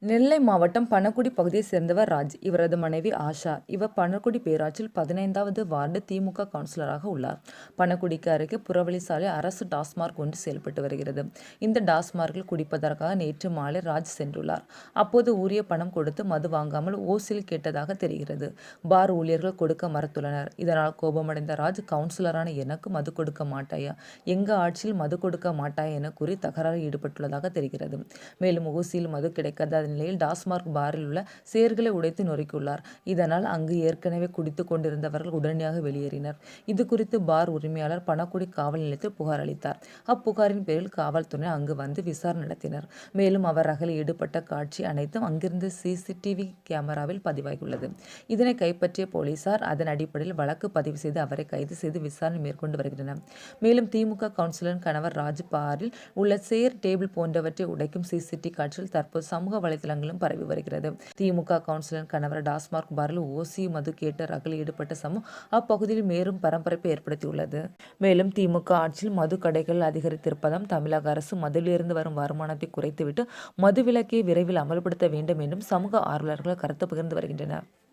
நெல்லை மாவட்டம் பணக்குடி பகுதியைச் சேர்ந்தவர் ராஜ். இவரது மனைவி ஆஷா. இவர் பணக்குடி பேராட்சியில் 15வது வார்டு திமுக கவுன்சிலராக உள்ளார். பணக்குடிக்கு அருகே புறவழி சாலை அரசு டாஸ்மார்க் ஒன்று செயல்பட்டு வருகிறது. இந்த டாஸ்மார்க்கில் குடிப்பதற்காக நேற்று மாலை ராஜ் சென்றுள்ளார். அப்போது உரிய பணம் கொடுத்து மது வாங்காமல் ஓசியில் கேட்டதாக தெரிகிறது. பார் ஊழியர்கள் கொடுக்க மறுத்துள்ளனர். இதனால் கோபமடைந்த ராஜ், கவுன்சிலரான எனக்கு மது கொடுக்க மாட்டாயா, எங்க ஆட்சியில் மது கொடுக்க மாட்டாயா என கூறி தகராறில் ஈடுபட்டுள்ளதாக தெரிகிறது. மேலும் ஓசியில் மது கிடைக்காத நிலையில் டாஸ்மார்க் பாரில் உள்ள சேர்களை உடைத்து நொறுக்கியுள்ளார். இதனால் அங்கு ஏற்கனவே குடித்துக் கொண்டிருந்தவர்கள் உடனடியாக வெளியேறினர். இதுகுறித்து பார் உரிமையாளர் பணக்குடி காவல் நிலையத்தில் புகார் அளித்தார். அப்புகாரின் பேரில் காவல்துறையினர் அங்கு வந்து விசாரணை நடத்தினர். மேலும் அவர் ரகளில் ஈடுபட்ட காட்சி அனைத்தும் அங்கிருந்த சிசிடிவி கேமராவில் பதிவாகியுள்ளது. இதனை கைப்பற்றிய போலீசார் அதன் அடிப்படையில் வழக்கு பதிவு செய்து அவரை கைது செய்து விசாரணை மேற்கொண்டு வருகின்றனர். மேலும் திமுக கவுன்சிலரின் கணவர் ராஜ் பாரில் உள்ள சேர், டேபிள் போன்றவற்றை உடைக்கும் சிசிடிவி காட்சிகள் தற்போது சமூக வலைதளங்களிலும் பரவி வருகிறது. திமுக கவுன்சிலர் கணவர் டாஸ்மார்க் பாரில் ஓசி மது கேட்டு ரகளில் ஈடுபட்ட சம்பவம் அப்பகுதியில் மேலும் பரபரப்பை ஏற்படுத்தியுள்ளது. மேலும் திமுக ஆட்சியில் மது கடைகள் அதிகரித்திருப்பதால் தமிழக அரசு மதுவிலிருந்து வரும் வருமானத்தை குறைத்துவிட்டு மதுவிலக்கை விரைவில் அமல்படுத்த வேண்டும் என்றும் சமூக ஆர்வலர்கள் கருத்து பகிர்ந்து வருகின்றனர்.